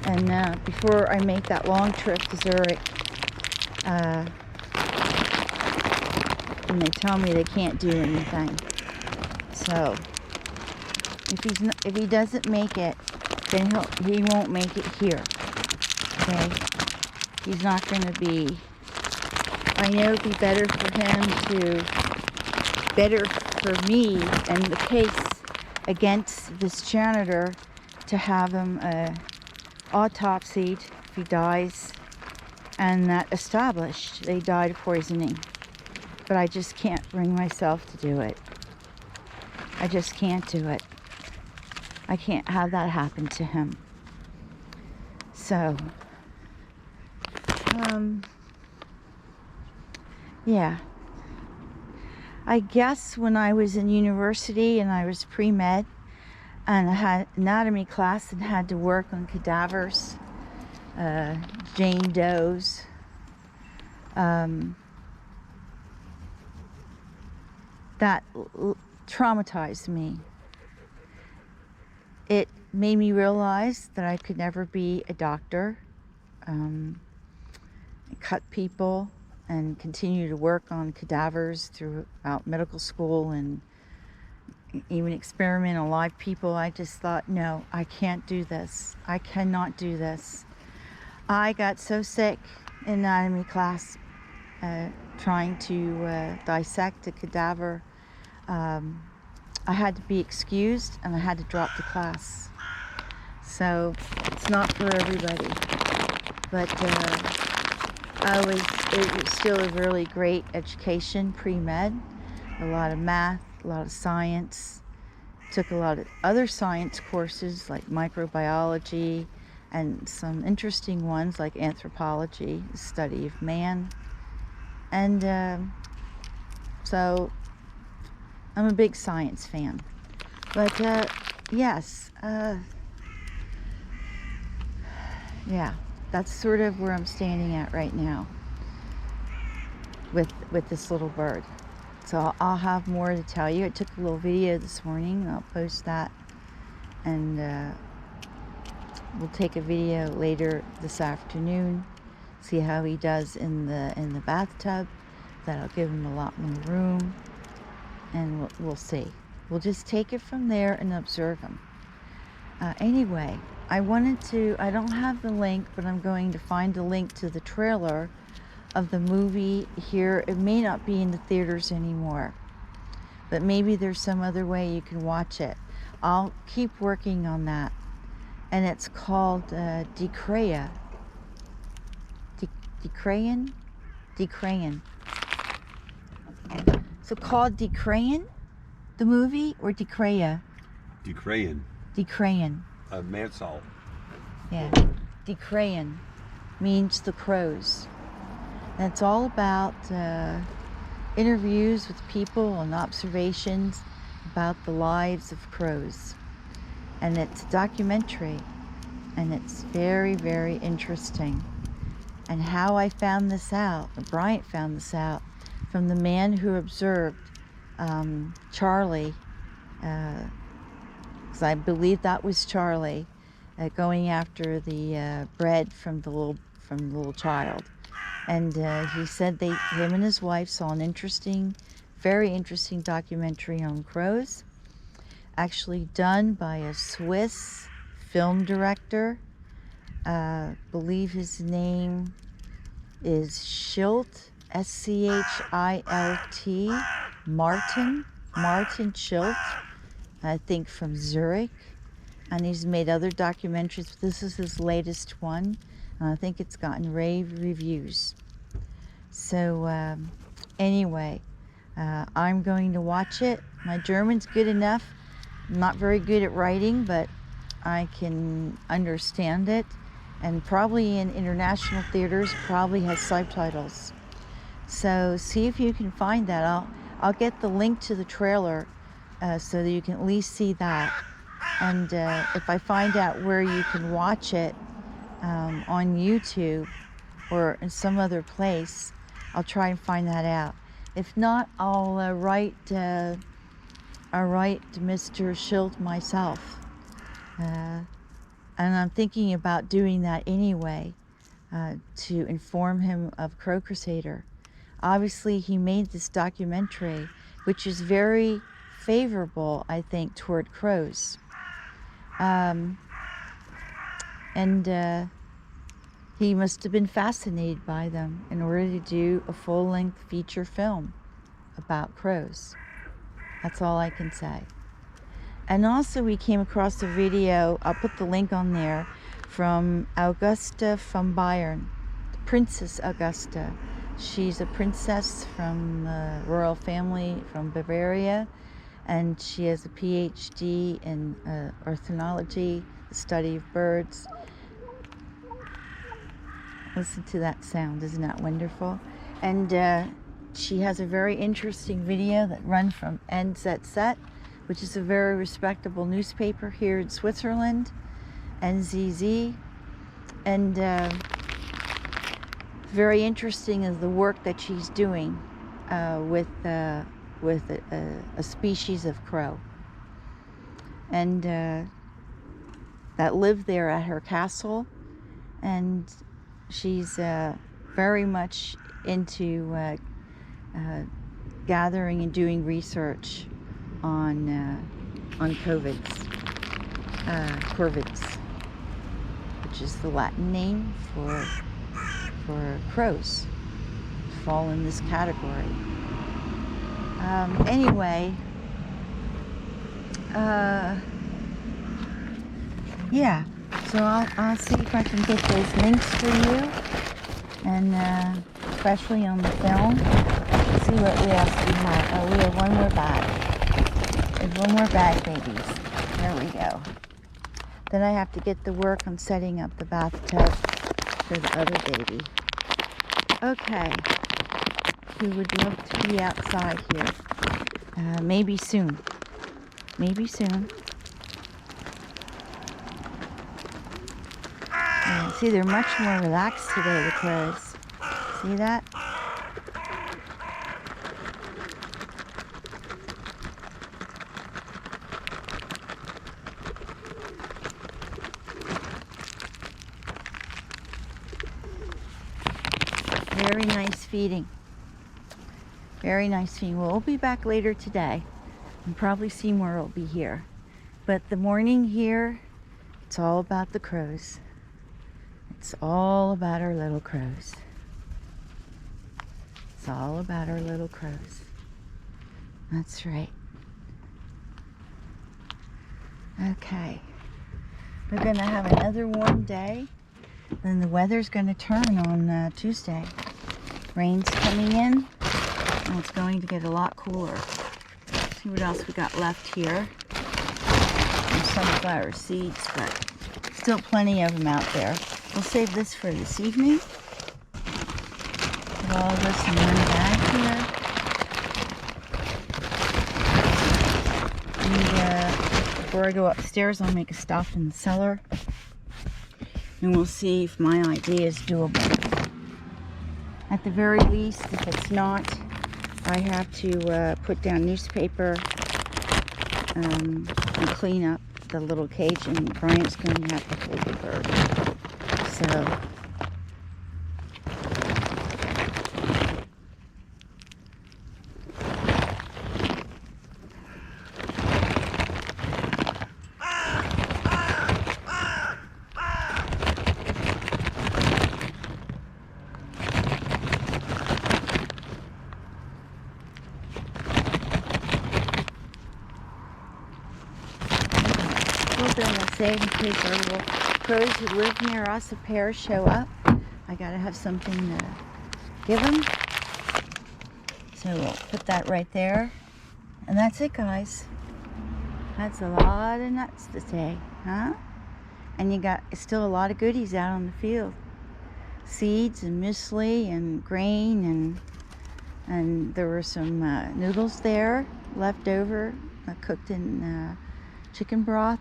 And before I make that long trip to Zurich, and they tell me they can't do anything. So if he doesn't make it, then he won't make it here. Okay, he's not going to be. I know it'd be better for me and the case against this janitor to have him autopsied if he dies, and that established they died of poisoning. But I just can't bring myself to do it. I just can't do it. I can't have that happen to him. So, yeah. I guess when I was in university and I was pre-med and I had anatomy class and had to work on cadavers, Jane Does, that traumatized me. It made me realize that I could never be a doctor, cut people, and continue to work on cadavers throughout medical school and even experiment on live people. I just thought, no, I can't do this. I cannot do this. I got so sick in anatomy class trying to dissect a cadaver. I had to be excused and I had to drop the class. So it's not for everybody. But it was still a really great education, pre-med. A lot of math, a lot of science. Took a lot of other science courses like microbiology and some interesting ones like anthropology, the study of man. And so I'm a big science fan. But yes, yeah, that's sort of where I'm standing at right now with this little bird. So I'll have more to tell you. I took a little video this morning. I'll post that, and we'll take a video later this afternoon. See how he does in the bathtub. That'll give him a lot more room, and we'll see. We'll just take it from there and observe him. Anyway, I don't have the link, but I'm going to find a link to the trailer of the movie here. It may not be in the theaters anymore, but maybe there's some other way you can watch it. I'll keep working on that. And it's called Krähen. Krähen. So called Krähen, the movie, or Krähen? Krähen. Mansalt. Yeah. Krähen means the crows. And it's all about interviews with people and observations about the lives of crows. And it's a documentary, and it's very, very interesting. And how I found this out, Bryant found this out, from the man who observed Charlie, because I believe that was Charlie, going after the bread from the little child. And he said him and his wife saw an very interesting documentary on crows, actually done by a Swiss film director. Believe his name is Schilt, S-C-H-I-L-T, Martin Schilt, I think from Zurich. And he's made other documentaries, but this is his latest one. And I think it's gotten rave reviews. So anyway, I'm going to watch it. My German's good enough. I'm not very good at writing, but I can understand it. And probably in international theaters, probably has subtitles. So see if you can find that. I'll get the link to the trailer so that you can at least see that. And if I find out where you can watch it on YouTube or in some other place, I'll try and find that out. If not, I'll write Mr. Schilt myself. And I'm thinking about doing that anyway, to inform him of Crow Crusader. Obviously, he made this documentary, which is very favorable, I think, toward crows. And he must have been fascinated by them in order to do a full-length feature film about crows. That's all I can say. And also we came across a video, I'll put the link on there, from Augusta von Bayern, Princess Augusta. She's a princess from the royal family from Bavaria, and she has a PhD in ornithology, the study of birds. Listen to that sound, isn't that wonderful? And she has a very interesting video that runs from NZZ, which is a very respectable newspaper here in Switzerland, NZZ. And very interesting is the work that she's doing with a species of crow, and that live there at her castle. And she's very much into gathering and doing research on corvids, which is the Latin name for crows, fall in this category. Anyway, yeah, so I'll see if I can get those links for you, and especially on the film. Let's see what else we have. Oh, we have one more bag. There's one more bag, babies. There we go. Then I have to get to work on setting up the bathtub for the other baby. Okay. We would love to be outside here. Maybe soon. Maybe soon. See, they're much more relaxed today, the crows. See that? Very nice feeding. Very nice feeding. Well, we'll be back later today, and probably Seymour will be here. But the morning here, it's all about the crows. It's all about our little crows. It's all about our little crows. That's right. Okay. We're going to have another warm day. Then the weather's going to turn on Tuesday. Rain's coming in, and it's going to get a lot cooler. Let's see what else we got left here. Some sunflower seeds, but still plenty of them out there. We'll save this for this evening. Put all this in one bag here. And before I go upstairs, I'll make a stop in the cellar. And we'll see if my idea is doable. At the very least, if it's not, I have to put down newspaper and clean up the little cage, and Brian's going to have to hold the bird. So, in case our little crows who live near us, a pair, show up. I gotta have something to give them. So we'll put that right there. And that's it, guys. That's a lot of nuts today, huh? And you got still a lot of goodies out on the field. Seeds and muesli and grain, and there were some noodles there left over, cooked in chicken broth.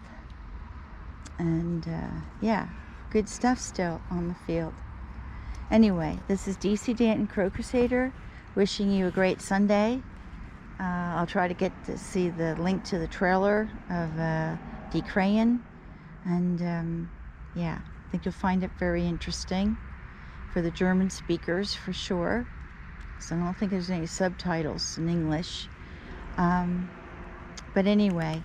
And yeah, good stuff still on the field. Anyway, this is DC Danton, Crow Crusader, wishing you a great Sunday. I'll try to get to see the link to the trailer of Die Krähen. And Yeah, I think you'll find it very interesting for the German speakers for sure. So I don't think there's any subtitles in English. But anyway,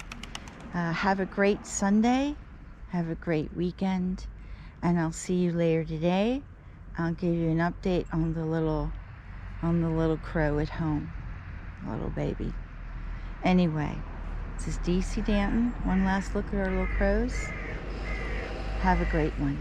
have a great Sunday. Have a great weekend. And I'll see you later today. I'll give you an update on the little crow at home, little baby. Anyway, this is DC Danton. One last look at our little crows. Have a great one.